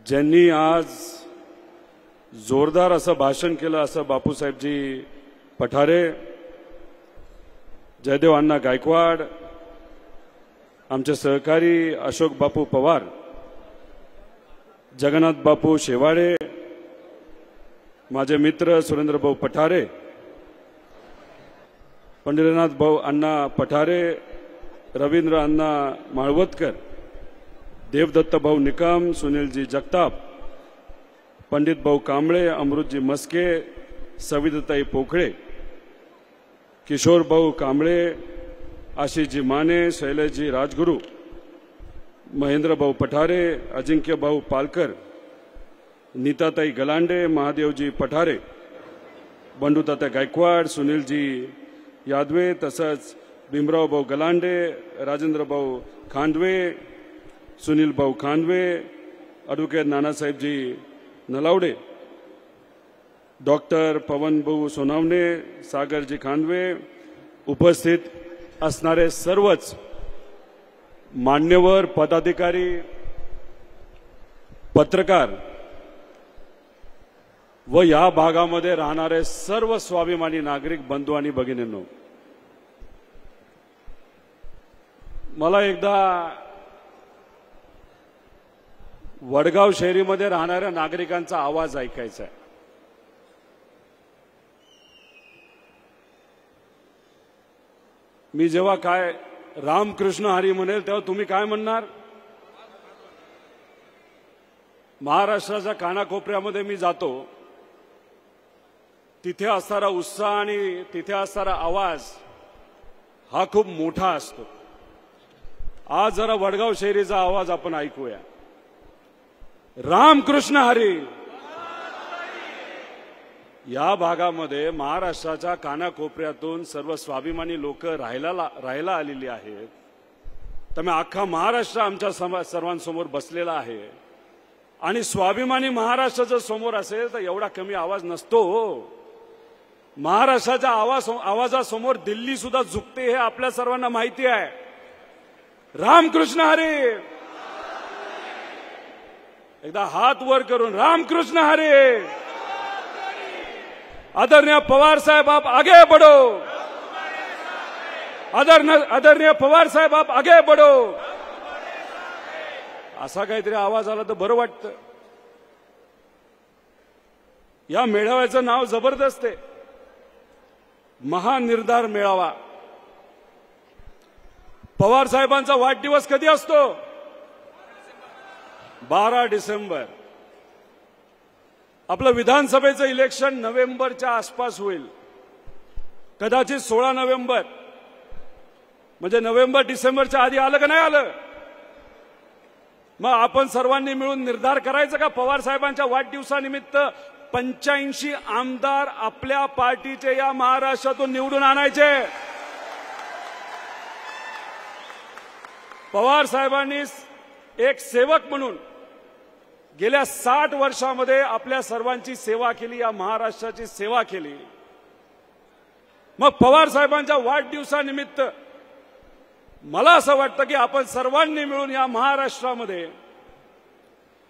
ज्यांनी आज जोरदार असं भाषण केलं असं बापूसाहेबजी पठारे, जयदेव अण्णा गायकवाड, आमचे सहकारी अशोक बापू पवार, जगन्नाथ बापू शेवाळे, माझे मित्र सुरेंद्र भाऊ पठारे, पंढरीनाथ भाऊ अण्णा पठारे, रवींद्र अण्णा माळवतकर, देवदत्त भाऊ निकम, सुनीलजी जगताप, पंडित भाऊ कांबळे, अमृतजी मस्के, सविताताई पोखळे, किशोर भाऊ कांबळे, आशिषजी माने, शैलेशजी राजगुरू, महेंद्र भाऊ पठारे, अजिंक्य भाऊ पालकर, नीताताई गलांडे, महादेवजी पठारे, बंडूतात्या गायकवाड, सुनीलजी यादवे, तसंच भीमराव भाऊ गलांडे, राजेंद्र भाऊ खांदवे, सुनील भाऊ खांदवे, ॲडव्होकेट नानासाहेबजी नलावडे, डॉक्टर पवन भाऊ सोनावणे, सागरजी खांदवे, उपस्थित असणारे सर्वच मान्यवर पदाधिकारी, पत्रकार व या भागामध्ये राहणारे सर्व स्वाभिमानी नागरिक बंधू आणि भगिनींनो, मला एकदा वडगाव शहरीमध्ये राहणाऱ्या नागरिकांचा आवाज ऐकायचा आहे. मी जेव्हा काय रामकृष्ण हरी म्हणेल तेव्हा तुम्ही काय म्हणणार? महाराष्ट्राच्या कानाकोपऱ्यामध्ये मी जातो, तिथे असणारा उत्साह आणि तिथे असणारा आवाज हा खूप मोठा असतो. आज जरा वडगाव शहरीचा आवाज आपण ऐकूया. रामकृष्ण हरी. या भागामध्ये महाराष्ट्राच्या कानाकोपऱ्यातून सर्व स्वाभिमानी लोक राहायला आलेली आहेत. त्यामुळे अख्खा महाराष्ट्र आमच्या सर्वांसमोर बसलेला आहे आणि स्वाभिमानी महाराष्ट्र जर समोर असेल तर एवढा कमी आवाज नसतो. महाराष्ट्राच्या आवाजासमोर दिल्ली सुद्धा झुकते हे आपल्या सर्वांना माहिती आहे. रामकृष्ण हरी. एकदा हात वर करून रामकृष्ण हरी. आदरणीय पवार साहेब आप आगे बढ़ो. आदरणीय पवार साहेब आप आगे बढ़ो. असा काहीतरी आवाज आला तर बरं वाटतं. या मेळाव्याचं नाव जबरदस्त आहे, महानिर्धार मेळावा. पवार साहेबांचा वाढदिवस कधी असतो? 12 डिसेंबर. आपलं विधानसभेचं इलेक्शन नोव्हेंबरच्या आसपास होईल, कदाचित 16 नोव्हेंबर. म्हणजे नोव्हेंबर डिसेंबरच्या आधी आलं का नाही आलं? मग आपण सर्वांनी मिळून निर्धार करायचा का पवार साहेबांच्या वाढदिवसानिमित्त 85 आमदार आपल्या पार्टीचे या महाराष्ट्रातून निवडून आणायचे. पवार साहेबांनी एक सेवक म्हणून गेल्या 60 वर्षामध्ये आपल्या सर्वांची सेवा केली, या महाराष्ट्राची सेवा केली. मग पवार साहेबांच्या वाढदिवसानिमित्त मला असं वाटतं की आपण सर्वांनी मिळून या महाराष्ट्रामध्ये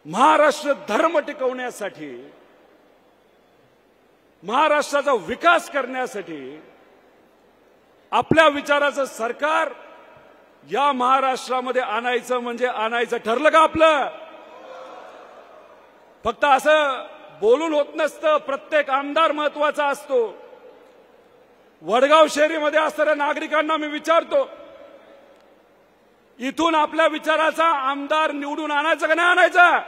महाराष्ट्र धर्म टिकवण्यासाठी, महाराष्ट्राचा विकास करण्यासाठी आपल्या विचाराचं सरकार या महाराष्ट्रामध्ये आणायचं म्हणजे आणायचं ठरलं का आपलं? फक्त असं बोलून होत नसतं. प्रत्येक आमदार महत्वाचा असतो. वडगाव शहरीमध्ये असणाऱ्या नागरिकांना मी विचारतो, इथून आपल्या विचाराचा आमदार निवडून आणायचं का नाही आणायचं?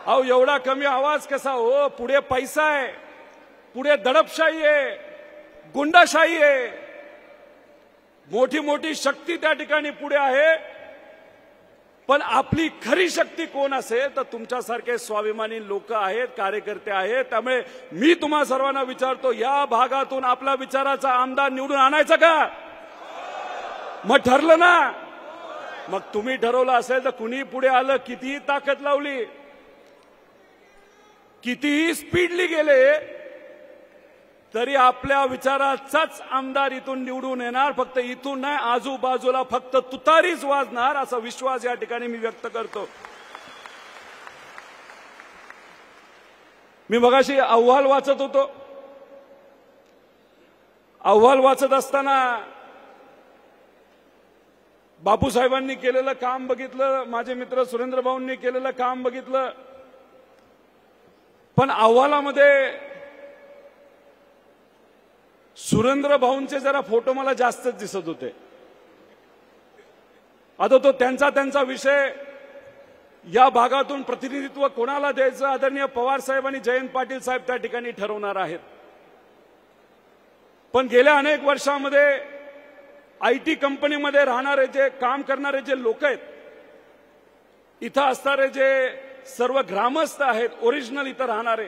अहो एवढा कमी आवाज कसा हो? पुढे पैसा आहे, पुढे दडपशाही आहे, गुंडाशाही आहे, मोठी मोठी शक्ती त्या ठिकाणी पुढे आहे. पण आपली खरी शक्ती कोण असेल तर तुमच्यासारखे स्वाभिमानी लोक आहेत, कार्यकर्ते आहेत. त्यामुळे मी तुम्हा सर्वांना विचारतो, या भागातून आपल्या विचाराचा आमदार निवडून आणायचा का? मग ठरलं ना? मग तुम्ही ठरवलं असेल तर कुणी पुढे आलं, कितीही ताकद लावली, कितीही स्पीडली गेले तरी आपल्या विचाराचाच आमदार इथून निवडून येणार. फक्त इथून नाही, आजूबाजूला फक्त तुतारीच वाजणार असा विश्वास या ठिकाणी मी व्यक्त करतो. मी मगाशी अहवाल वाचत होतो. अहवाल वाचत असताना बापूसाहेबांनी केलेलं काम बघितलं, माझे मित्र सुरेंद्र भाऊंनी केलेलं काम बघितलं. पण अहवालामध्ये सुरेंद्र भाऊंचे जरा फोटो मला जास्तच दिसत होते. आता तो त्यांचा विषय, या भागातून प्रतिनिधित्व कोणाला द्यायचं आदरणीय पवार साहेब आणि जयंत पाटील साहेब त्या ठिकाणी ठरवणार आहेत. पण गेल्या अनेक वर्षांमध्ये आयटी कंपनीमध्ये राहणारे जे काम करणारे जे लोक आहेत, इथं असणारे जे सर्व ग्रामस्थ आहेत, ओरिजिनल इथं राहणारे,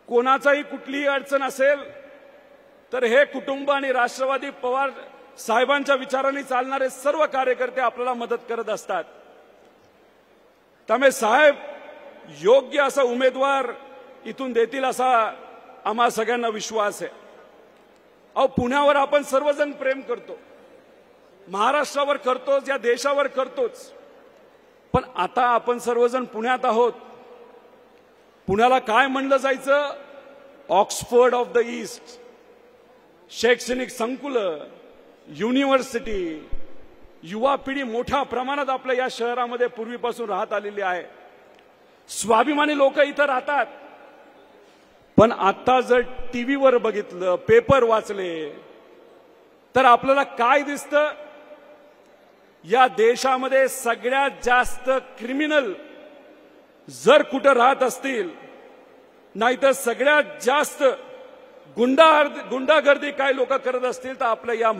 कोणाचाही कुठलीही अडचण असेल तर हे कुटुंब आणि राष्ट्रवादी पवार साहेबांच्या विचारांनी चालणारे सर्व कार्यकर्ते आपल्याला मदत करत असतात. त्यामुळे साहेब योग्य असा उमेदवार इथून देतील असा आम्हा सगळ्यांना विश्वास आहे. अहो, पुण्यावर आपण सर्वजण प्रेम करतो, महाराष्ट्रावर करतोच, या देशावर करतोच. पण आता आपण सर्वजण पुण्यात आहोत. पुण्याला काय म्हणलं जायचं? Oxford of the east. शैक्षणिक संकुलं, युनिव्हर्सिटी, युवा पिढी मोठ्या प्रमाणात आपल्या या शहरामध्ये पूर्वीपासून राहत आलेली आहे. स्वाभिमानी लोक इथं राहतात. पण आता जर टीव्हीवर बघितलं, पेपर वाचले, तर आपल्याला काय दिसतं? या देशामध्ये सगळ्यात जास्त क्रिमिनल जर कुठं राहत असतील, नाहीतर सगळ्यात जास्त गुंडागर्दी काय लोक करत असतील तर आपल्या या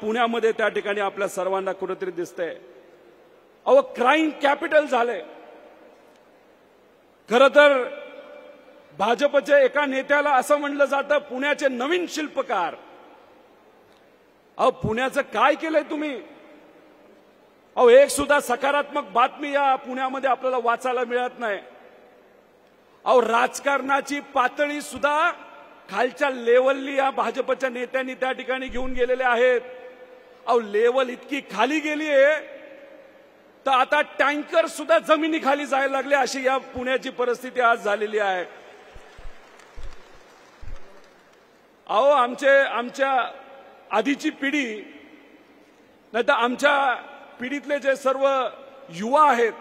पुण्यामध्ये त्या ठिकाणी आपल्या सर्वांना कुठेतरी दिसतंय. अहो, क्राईम कॅपिटल झालंय. खरं तर भाजपच्या एका नेत्याला असं म्हणलं जातं, पुण्याचे नवीन शिल्पकार. अहो, पुण्याचं काय केलंय तुम्ही? अहो, एक सुद्धा सकारात्मक बातमी या पुण्यामध्ये आपल्याला वाचायला मिळत नाही. अहो, राजकारणाची पातळी सुद्धा खालच्या लेवलनी या भाजपच्या नेत्यांनी त्या ठिकाणी घेऊन गेलेले आहेत. अहो, लेवल इतकी खाली गेली आहे तर आता टँकर सुद्धा जमिनीखाली जायला लागले, अशी या पुण्याची परिस्थिती आज झालेली आहे. अहो, आमच्या आधीची पिढी, नाही तर आमच्या पिढीतले जे सर्व युवा आहेत,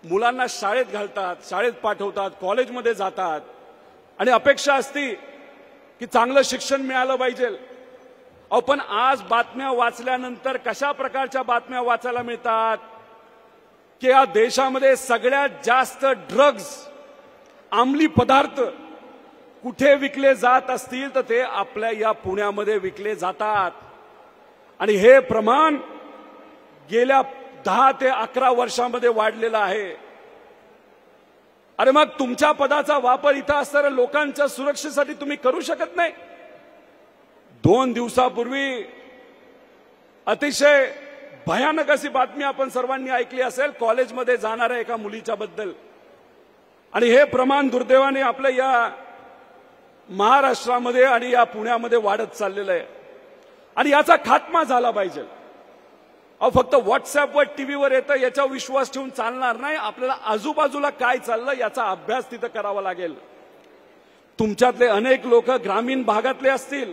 मुलांना शाळेत घालतात, शाळेत पाठवतात, कॉलेजमध्ये जातात आणि अपेक्षा असती की चांगलं शिक्षण मिळालं पाहिजे. अहो, पण आज बातम्या वाचल्यानंतर कशा प्रकारच्या बातम्या वाचायला मिळतात की या देशामध्ये सगळ्यात जास्त ड्रग्ज, अंमली पदार्थ कुठे विकले जात असतील तर ते आपल्या या पुण्यामध्ये विकले जातात. आणि हे प्रमाण गेल्या 10 ते 11 वर्षांमध्ये वाढलेलं आहे. अरे मग तुमच्या पदाचा वापर इथं असणाऱ्या लोकांच्या सुरक्षेसाठी तुम्ही करू शकत नाही? 2 दिवसापूर्वी अतिशय भयानक अशी बातमी आपण सर्वांनी ऐकली असेल, कॉलेजमध्ये जाणाऱ्या एका मुलीच्या बद्दल. आणि हे प्रमाण दुर्दैवाने आपल्या या महाराष्ट्रामध्ये आणि या पुण्यामध्ये वाढत चाललेलं आहे. आणि याचा खात्मा झाला पाहिजे. अहो, फक्त व्हॉट्सअपवर, टीव्हीवर येतं याच्यावर विश्वास ठेवून चालणार नाही. आपल्याला आजूबाजूला काय चाललं याचा अभ्यास तिथं करावा लागेल. तुमच्यातले अनेक लोक ग्रामीण भागातले असतील,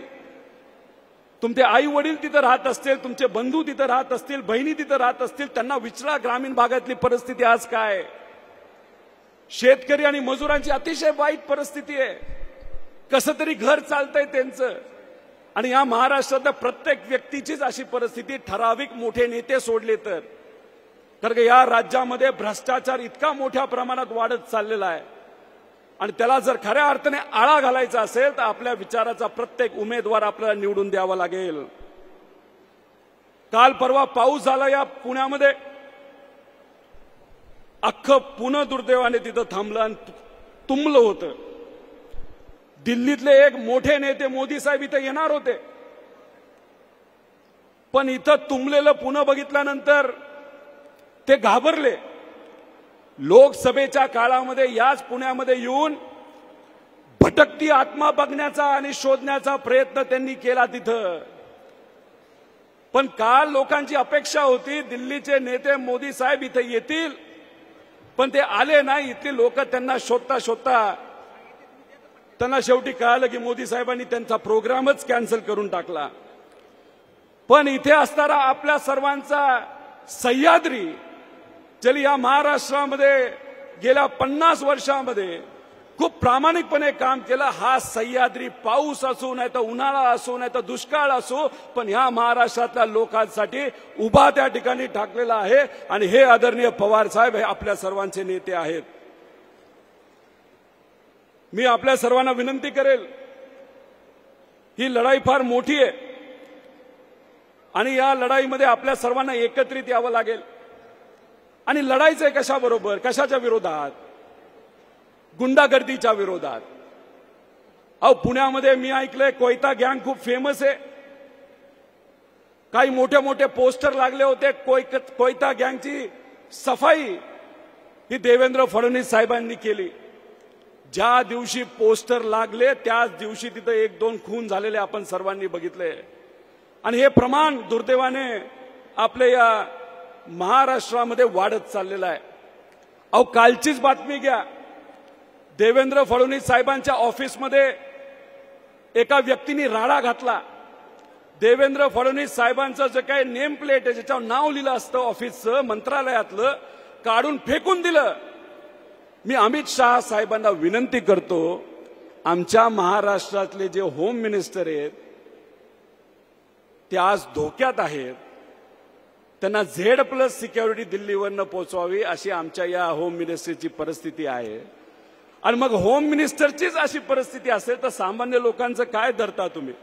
तुमचे आई वडील तिथं राहत असतील, तुमचे बंधू तिथं राहत असतील, बहिणी तिथं राहत असतील, त्यांना विचारा ग्रामीण भागातली परिस्थिती आज काय. शेतकरी आणि मजुरांची अतिशय वाईट परिस्थिती आहे. कसं तरी घर चालतंय त्यांचं. आणि या महाराष्ट्रातल्या प्रत्येक व्यक्तीचीच अशी परिस्थिती, ठराविक मोठे नेते सोडले तर. कारण या राज्यामध्ये भ्रष्टाचार इतका मोठ्या प्रमाणात वाढत चाललेला आहे. आणि त्याला जर खऱ्या अर्थाने आळा घालायचा असेल तर आपल्या विचाराचा प्रत्येक उमेदवार आपल्याला निवडून द्यावा लागेल. काल परवा पाऊस झाला या पुण्यामध्ये, अख्खं पुणे दुर्दैवाने तिथं थांबलं आणि तुंबलं होतं. दिल्लीतले एक मोठे नेते मोदी साहेब इथं येणार होते, पण इथं तुंबलेलं पुणे बघितल्यानंतर ते घाबरले. लोकसभेच्या काळामध्ये याच पुण्यामध्ये येऊन भटकती आत्मा बघण्याचा आणि शोधण्याचा प्रयत्न त्यांनी केला तिथं. पण काल लोकांची अपेक्षा होती दिल्लीचे नेते मोदी साहेब इथे येतील पण ते आले नाही. इथली लोक त्यांना शोधता शोधता त्यांना शेवटी कळालं की मोदी साहेबांनी त्यांचा प्रोग्रामच कॅन्सल करून टाकला. पण इथे असणारा आपल्या सर्वांचा सह्याद्री, ज्यांनी या महाराष्ट्रामध्ये गेल्या 50 वर्षांमध्ये खूप प्रामाणिकपणे काम केलं, हा सह्याद्री पाऊस असो नाही तर उन्हाळा असो नाही तर दुष्काळ असो, पण ह्या महाराष्ट्रातल्या लोकांसाठी उभा त्या ठिकाणी ठाकलेला आहे. आणि हे आदरणीय पवार साहेब हे आपल्या सर्वांचे नेते आहेत. मी आपल्या सर्वांना विनंती करेल, ही लढाई फार मोठी आहे आणि या लढाईमध्ये आपल्या सर्वांना एकत्रित यावं लागेल. आणि लढाईचं कशाबरोबर, कशाच्या विरोधात? गुंडागर्दीच्या विरोधात. अहो, पुण्यामध्ये मी ऐकलंय कोयता गँग खूप फेमस आहे. काही मोठे मोठे पोस्टर लागले होते. कोयता गँगची सफाई ही देवेंद्र फडणवीस साहेबांनी केली. ज्या दिवशी पोस्टर लागले त्याच दिवशी तिथं 1-2 खून झालेले आपण सर्वांनी बघितले. आणि हे प्रमाण दुर्दैवाने आपल्या या महाराष्ट्रामध्ये वाढत चाललेलं आहे. अहो, कालचीच बातमी घ्या. देवेंद्र फडणवीस साहेबांच्या ऑफिसमध्ये एका व्यक्तीने राडा घातला. देवेंद्र फडणवीस साहेबांचं जे काही नेम प्लेट आहे ज्याच्यावर नाव लिहिलं असतं ऑफिसचं, मंत्रालयातलं, काढून फेकून दिलं. मी अमित शहा साहेबांना विनंती करतो, आमच्या महाराष्ट्रातले जे होम मिनिस्टर आहेत ते आज धोक्यात आहेत. त्यांना Z+ सिक्युरिटी दिल्लीवरनं पोहोचवावी अशी आमच्या या होम मिनिस्टरची परिस्थिती आहे. आणि मग होम मिनिस्टरचीच अशी परिस्थिती असेल तर सामान्य लोकांचं काय धरता तुम्ही?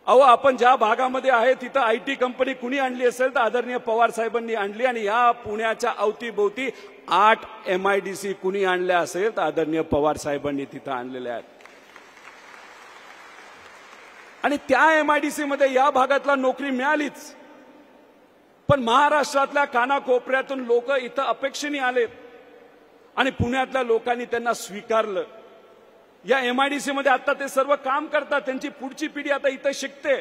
अहो, आपण ज्या भागामध्ये आहे तिथं IT कंपनी कुणी आणली असेल तर आदरणीय पवार साहेबांनी आणली. आणि या पुण्याच्या अवतीभोवती 8 MIDC कुणी आणल्या असेल तर आदरणीय पवार साहेबांनी तिथं आणलेल्या आहेत. आणि त्या MIDC मध्ये या भागातला नोकरी मिळालीच, पण महाराष्ट्रातल्या कानाकोपऱ्यातून लोक इथं अपेक्षेने आलेत आणि पुण्यातल्या लोकांनी त्यांना स्वीकारलं. या MIDC मध्ये आता ते सर्व काम करतात. त्यांची पुढची पिढी आता इथं शिकते.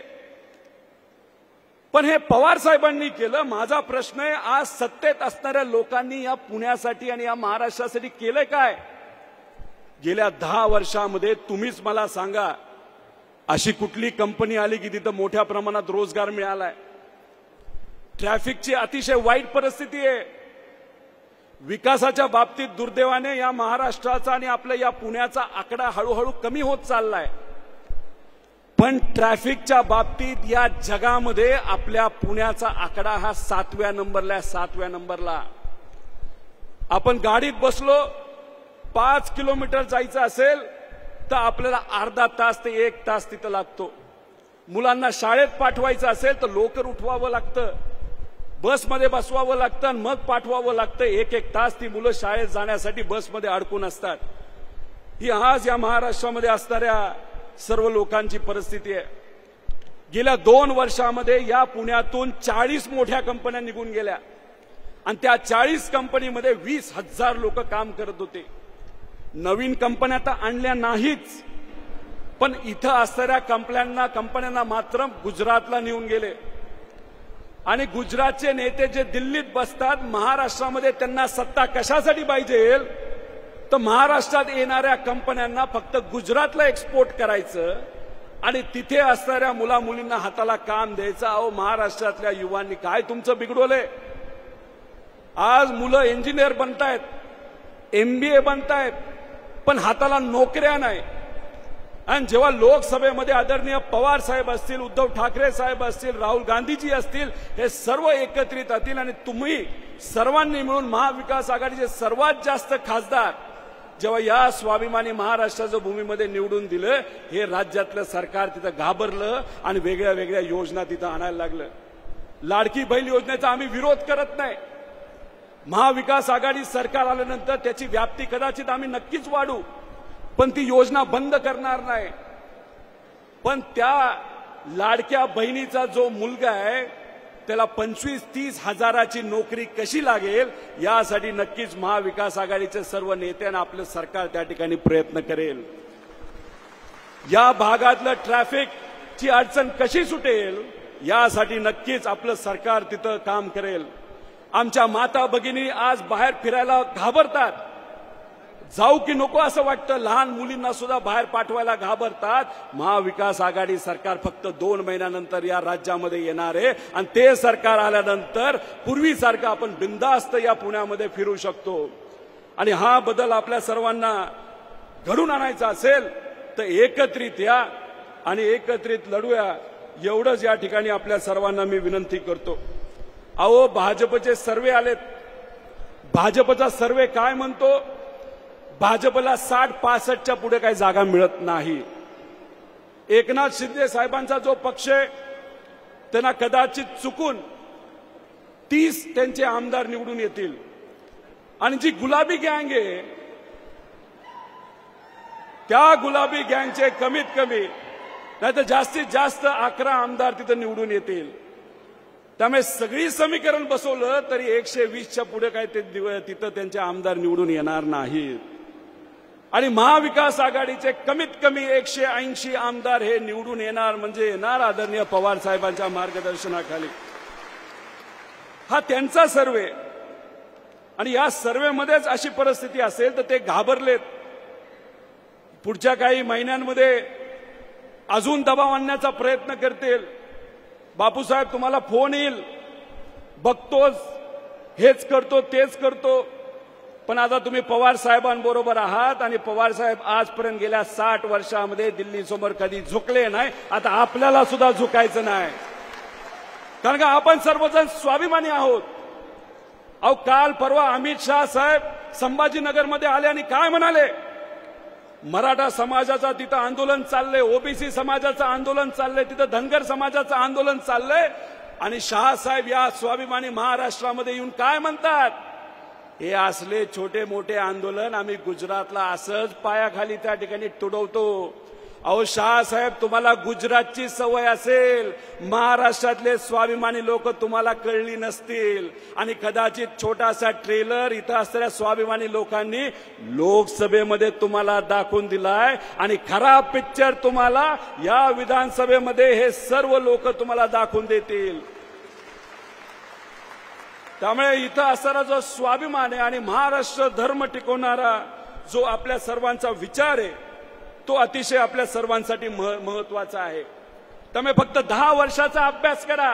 पण हे पवार साहेबांनी केलं. माझा प्रश्न आहे, आज सत्तेत असणाऱ्या लोकांनी या पुण्यासाठी आणि या महाराष्ट्रासाठी केलंय काय? गेल्या 10 वर्षामध्ये तुम्हीच मला सांगा, अशी कुठली कंपनी आली की तिथं मोठ्या प्रमाणात रोजगार मिळालाय? ट्रॅफिकची अतिशय वाईट परिस्थिती आहे. विकासाच्या बाबतीत दुर्दैवाने या महाराष्ट्राचा आणि आपल्या या पुण्याचा आकडा हळूहळू कमी होत चाललाय. पण ट्रॅफिकच्या बाबतीत या जगामध्ये आपल्या पुण्याचा आकडा हा 7व्या नंबरला आहे. 7व्या नंबरला. आपण गाडीत बसलो, 5 किलोमीटर जायचं असेल तर आपल्याला अर्धा तास ते 1 तास तिथं लागतो. मुलांना शाळेत पाठवायचं असेल तर लवकर उठवावं लागतं, बसमध्ये बसवावं लागतं आणि मग पाठवावं लागतं. 1-1 तास ती मुलं शाळेत जाण्यासाठी बसमध्ये अडकून असतात. ही आज या महाराष्ट्रामध्ये असणाऱ्या सर्व लोकांची परिस्थिती आहे. गेल्या 2 वर्षामध्ये या पुण्यातून 40 मोठ्या कंपन्या निघून गेल्या आणि त्या 40 कंपनीमध्ये 20,000 लोक काम करत होते. नवीन कंपन्या तर आणल्या नाहीच, पण इथं असणाऱ्या कंपन्यांना मात्र गुजरातला नेऊन गेले. आणि गुजरातचे नेते जे दिल्लीत बसतात, महाराष्ट्रामध्ये त्यांना सत्ता कशासाठी पाहिजे तर महाराष्ट्रात येणाऱ्या कंपन्यांना फक्त गुजरातला एक्सपोर्ट करायचं आणि तिथे असणाऱ्या मुला मुलींना हाताला काम द्यायचं. अहो, महाराष्ट्रातल्या युवांनी काय तुमचं बिघडवलंय? आज मुलं इंजिनियर बनतायत, MBA बनतायत, पण हाताला नोकऱ्या नाही. आणि जेव्हा लोकसभेमध्ये आदरणीय पवार साहेब असतील, उद्धव ठाकरे साहेब असतील, राहुल गांधीजी असतील, हे सर्व एकत्रित असतील आणि तुम्ही सर्वांनी मिळून महाविकास आघाडीचे सर्वात जास्त खासदार जेव्हा या स्वाभिमानी महाराष्ट्राच्या भूमीमध्ये निवडून दिलं, हे राज्यातलं सरकार तिथं घाबरलं आणि वेगळ्या वेगळ्या योजना तिथं आणायला लागलं. लाडकी बहीण योजनेचा आम्ही विरोध करत नाही. महाविकास आघाडी सरकार आल्यानंतर त्याची व्याप्ती कदाचित आम्ही नक्कीच वाढू, पण ती योजना बंद करणार नाही. पण त्या लाडक्या बहिणीचा जो मुलगा आहे त्याला 25-30 हजाराची नोकरी कशी लागेल यासाठी नक्कीच महाविकास आघाडीचे सर्व नेते आणि आपलं सरकार त्या ठिकाणी प्रयत्न करेल. या भागातलं ट्रॅफिकची अडचण कशी सुटेल यासाठी नक्कीच आपलं सरकार तिथं काम करेल. आमच्या माता भगिनी आज बाहेर फिरायला घाबरतात, जाऊ की नको असं वाटतं, लहान मुलींना सुद्धा बाहेर पाठवायला घाबरतात. महाविकास आघाडी सरकार फक्त 2 महिन्यानंतर या राज्यामध्ये येणार आहे आणि ते सरकार आल्यानंतर पूर्वीसारखं आपण बिनधास्त या पुण्यामध्ये फिरू शकतो. आणि हा बदल आपल्या सर्वांना घडून आणायचा असेल तर एकत्रित या आणि एकत्रित लढूया, एवढंच या ठिकाणी आपल्या सर्वांना मी विनंती करतो. अहो, भाजपचे सर्वे आलेत. भाजपचा सर्वे काय म्हणतो? भाजपला 60-65च्या पुढे काही जागा मिळत नाही. एकनाथ शिंदे साहेबांचा जो पक्ष आहे त्यांना कदाचित चुकून 30 त्यांचे आमदार निवडून येतील. आणि जी गुलाबी गँग आहे त्या गुलाबी गँगचे कमीत कमी नाही तर जास्तीत जास्त 11 आमदार तिथे निवडून येतील. त्यामुळे सगळी समीकरण बसवलं तरी 120च्या पुढे काय ते तिथं त्यांचे आमदार निवडून येणार नाहीत. आणि महाविकास आघाडीचे कमीत कमी 180 आमदार हे निवडून येणार म्हणजे येणार आदरणीय पवार साहेबांच्या मार्गदर्शनाखाली. हा त्यांचा सर्वे. आणि या सर्वेमध्येच अशी परिस्थिती असेल तर ते घाबरलेत. पुढच्या काही महिन्यांमध्ये अजून दबाव आणण्याचा प्रयत्न करतील. बापूसाहेब तुम्हाला फोन येईल, बघतोच, हेच करतो तेच करतो. पण आता तुम्ही पवार साहेबांबरोबर आहात आणि पवार साहेब आजपर्यंत गेल्या 60 वर्षामध्ये दिल्ली समोर कधी झुकले नाही. आता आपल्याला सुद्धा झुकायचं नाही, कारण का आपण सर्वजण स्वाभिमानी आहोत. अहो, काल परवा अमित शाह साहेब संभाजीनगरमध्ये आले आणि काय म्हणाले? मराठा समाजाचा तिथं आंदोलन चाललंय, ओबीसी समाजाचं आंदोलन चाललंय, तिथं धनगर समाजाचं आंदोलन चाललंय. आणि शाह साहेब या स्वाभिमानी महाराष्ट्रामध्ये येऊन काय म्हणतात? हे असले छोटे मोठे आंदोलन आम्ही गुजरातला असंच पायाखाली त्या ठिकाणी तुडवतो. अहो शाहसाहेब, तुम्हाला गुजरातची सवय असेल, महाराष्ट्रातले स्वाभिमानी लोक तुम्हाला कळली नसतील. आणि कदाचित छोटासा ट्रेलर इथं असलेल्या स्वाभिमानी लोकांनी लोकसभेमध्ये तुम्हाला दाखवून दिलाय आणि खरा पिक्चर तुम्हाला या विधानसभेमध्ये हे सर्व लोक तुम्हाला दाखवून देतील. त्यामुळे इथं असणारा जो स्वाभिमान आहे आणि महाराष्ट्र धर्म टिकवणारा जो आपल्या सर्वांचा विचार आहे तो अतिशय आपल्या सर्वांसाठी महत्वाचा आहे. त्यामुळे फक्त 10 वर्षाचा अभ्यास करा.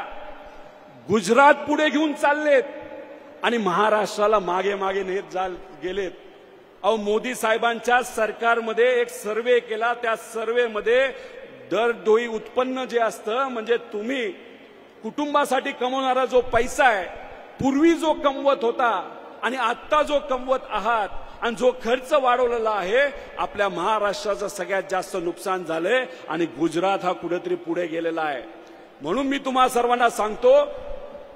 गुजरात पुढे घेऊन चाललेत आणि महाराष्ट्राला मागे मागे नेत गेलेत. अहो, मोदी साहेबांच्या सरकारमध्ये एक सर्वे केला, त्या सर्वेमध्ये दरडोई उत्पन्न जे असतं म्हणजे तुम्ही कुटुंबासाठी कमवणारा जो पैसा आहे, पूर्वी जो कमवत होता आणि आता जो कमवत आहात आणि जो खर्च वाढवलेला आहे, आपल्या महाराष्ट्राचं सगळ्यात जास्त नुकसान झालंय आणि गुजरात हा कुठेतरी पुढे गेलेला आहे. म्हणून मी तुम्हा सर्वांना सांगतो,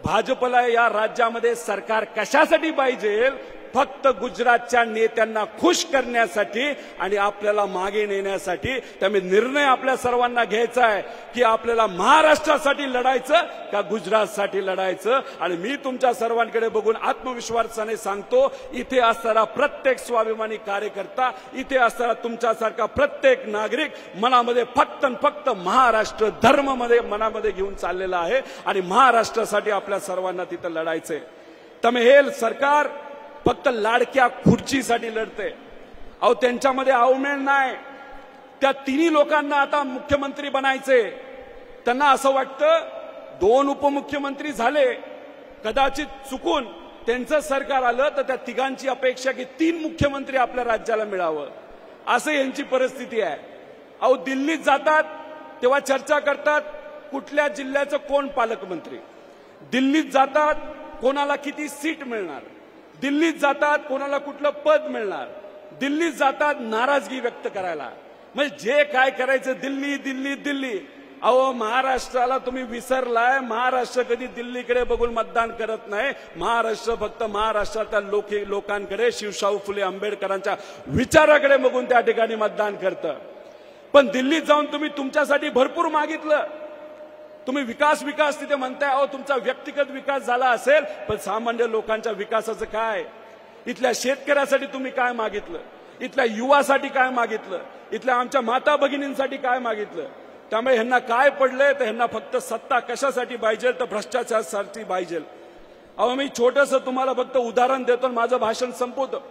भाजपला या राज्यामध्ये सरकार कशासाठी पाहिजे? फक्त गुजरातच्या नेत्यांना खुश करण्यासाठी आणि आपल्याला मागे नेण्यासाठी. त्यामुळे निर्णय आपल्या सर्वांना घ्यायचा आहे की आपल्याला महाराष्ट्रासाठी लढायचं का गुजरातसाठी लढायचं. आणि मी तुमच्या सर्वांकडे बघून आत्मविश्वासाने सांगतो, इथे असणारा प्रत्येक स्वाभिमानी कार्यकर्ता, इथे असणारा तुमच्यासारखा प्रत्येक नागरिक मनामध्ये फक्त महाराष्ट्र धर्म मनामध्ये घेऊन चाललेला आहे आणि महाराष्ट्रासाठी आपल्या सर्वांना तिथं लढायचंय. त्यामुळे हे सरकार फक्त लाडक्या खुर्चीसाठी लढते. अहो, त्यांच्यामध्ये अवमेळ नाही. त्या तिन्ही लोकांना आता मुख्यमंत्री बनायचे. त्यांना असं वाटतं 2 उपमुख्यमंत्री झाले, कदाचित चुकून त्यांचं सरकार आलं तर त्या तिघांची अपेक्षा की 3 मुख्यमंत्री आपल्या राज्याला मिळावं, असं यांची परिस्थिती आहे. अहो, दिल्लीत जातात तेव्हा चर्चा करतात कुठल्या जिल्ह्याचं कोण पालकमंत्री, दिल्लीत जातात कोणाला किती सीट मिळणार, दिल्लीत जातात कोणाला कुठलं पद मिळणार, दिल्लीत जातात नाराजगी व्यक्त करायला. म्हणजे जे काय करायचं दिल्ली दिल्ली दिल्ली. अहो, महाराष्ट्राला तुम्ही विसरलाय. महाराष्ट्र कधी दिल्लीकडे बघून मतदान करत नाही. महाराष्ट्र फक्त महाराष्ट्रातल्या लोकांकडे, शिवशाहू फुले आंबेडकरांच्या विचाराकडे बघून त्या ठिकाणी मतदान करतं. पण दिल्लीत जाऊन तुम्ही तुमच्यासाठी भरपूर मागितलं. तुम्ही विकास तिथे म्हणताय. अहो, तुमचा व्यक्तिगत विकास झाला असेल, पण सामान्य लोकांच्या विकासाचं काय? इथल्या शेतकऱ्यासाठी तुम्ही काय मागितलं? इथल्या युवासाठी काय मागितलं? इथल्या आमच्या माता भगिनींसाठी काय मागितलं? त्यामुळे ह्यांना काय पडलंय तर ह्यांना फक्त सत्ता कशासाठी पाहिजे तर भ्रष्टाचारासाठी पाहिजे. अहो मी छोटंसं तुम्हाला फक्त उदाहरण देतो आणि माझं भाषण संपवतो.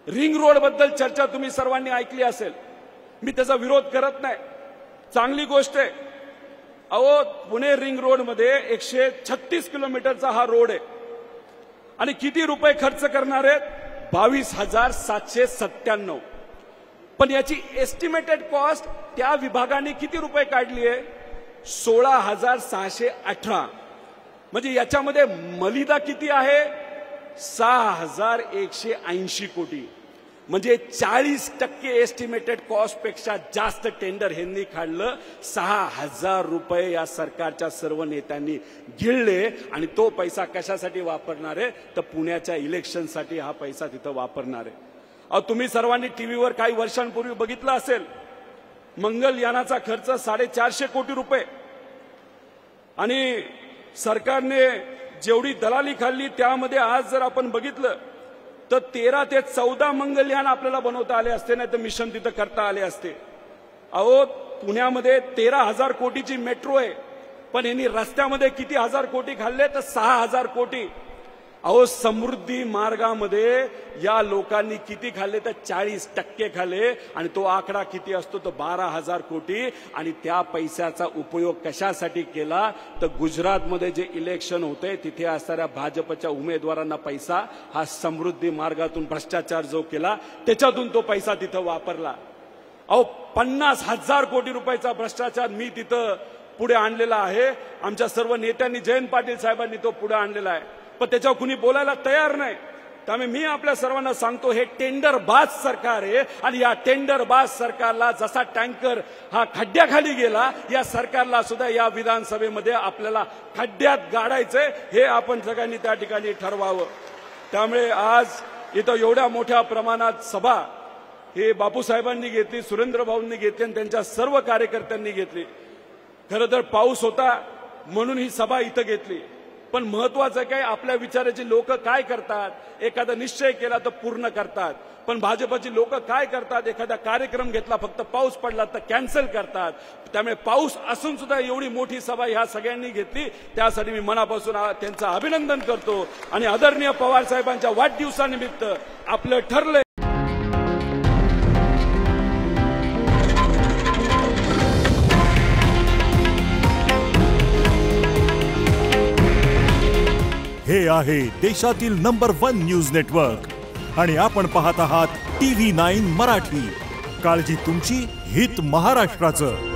रिंग रोड बद्दल चर्चा तुम्ही सर्वांनी ऐकली असेल. मी त्याचा विरोध करत नाही, चांगली गोष्ट आहे. अहो पुणे रिंग रोड मध्ये 136 किलोमीटरचा हा रोड आहे आणि किती रुपये खर्च करणार आहेत? 22,797. पण याची एस्टिमेटेड कॉस्ट त्या विभागाने किती रुपये काढली आहे? 16,618. म्हणजे याच्यामध्ये मलिदा किती आहे? 6,180 कोटी. म्हणजे 40% एस्टिमेटेड कॉस्ट पेक्षा जास्त टेंडर ह्यांनी काढलं. 6,000 रुपये या सरकारच्या सर्व नेत्यांनी गिळले आणि तो पैसा कशासाठी वापरणार आहे? तर पुण्याच्या इलेक्शनसाठी हा पैसा तिथं वापरणार आहे. अहो तुम्ही सर्वांनी टीव्हीवर काही वर्षांपूर्वी बघितलं असेल, मंगलयानाचा खर्च 450 कोटी रुपये आणि सरकारने जेवढी दलाली खाल्ली त्यामध्ये आज जर आपण बघितलं तर 13 ते 14 मंगलयान आपल्याला बनवता आले असते, नाही तर मिशन तिथं करता आले असते. अहो पुण्यामध्ये 13,000 कोटीची मेट्रो आहे, पण यांनी रस्त्यामध्ये किती हजार कोटी खाल्ले? तर 6,000 कोटी. अहो समृद्धी मार्गामध्ये या लोकांनी किती खाल्ले? तर 40% खाल्ले आणि तो आकडा किती असतो? तर 12,000 कोटी. आणि त्या पैशाचा उपयोग कशासाठी केला? तर गुजरातमध्ये जे इलेक्शन होते तिथे असणाऱ्या भाजपच्या उमेदवारांना पैसा हा समृद्धी मार्गातून भ्रष्टाचार जो केला त्याच्यातून तो पैसा तिथं वापरला. अहो 50,000 कोटी रुपयाचा भ्रष्टाचार मी तिथं पुढे आणलेला आहे. आमच्या सर्व नेत्यांनी, जयंत पाटील साहेबांनी तो पुढे आणलेला आहे, पण त्याच्यावर कुणी बोलायला तयार नाही. त्यामुळे मी आपल्या सर्वांना सांगतो, हे टेंडरबाज सरकार आहे आणि या टेंडरबाज सरकारला जसा टँकर हा खड्ड्याखाली गेला, या सरकारला सुद्धा या विधानसभेमध्ये आपल्याला खड्ड्यात गाडायचंय, हे आपण सगळ्यांनी त्या ठिकाणी ठरवावं. त्यामुळे आज इथं एवढ्या मोठ्या प्रमाणात सभा हे बापूसाहेबांनी घेतली, सुरेंद्र भाऊंनी घेतली आणि त्यांच्या सर्व कार्यकर्त्यांनी घेतली. खरं तर पाऊस होता म्हणून ही सभा इथं घेतली, पण महत्वाचं काय, आपल्या विचाराची लोक काय करतात? एखादा निश्चय केला तर पूर्ण करतात. पण भाजपची लोक काय करतात? एखादा कार्यक्रम घेतला, फक्त पाऊस पडला तर कॅन्सल करतात. त्यामुळे पाऊस असून सुद्धा एवढी मोठी सभा ह्या सगळ्यांनी घेतली, त्यासाठी मी मनापासून त्यांचं अभिनंदन करतो. आणि आदरणीय पवार साहेबांच्या वाढदिवसानिमित्त आपलं ठरलंय. हे आहे देशातील नंबर 1 न्यूज नेटवर्क आणि आपण पाहत आहात TV9 मराठी. काळजी तुमची, हित महाराष्ट्राचं.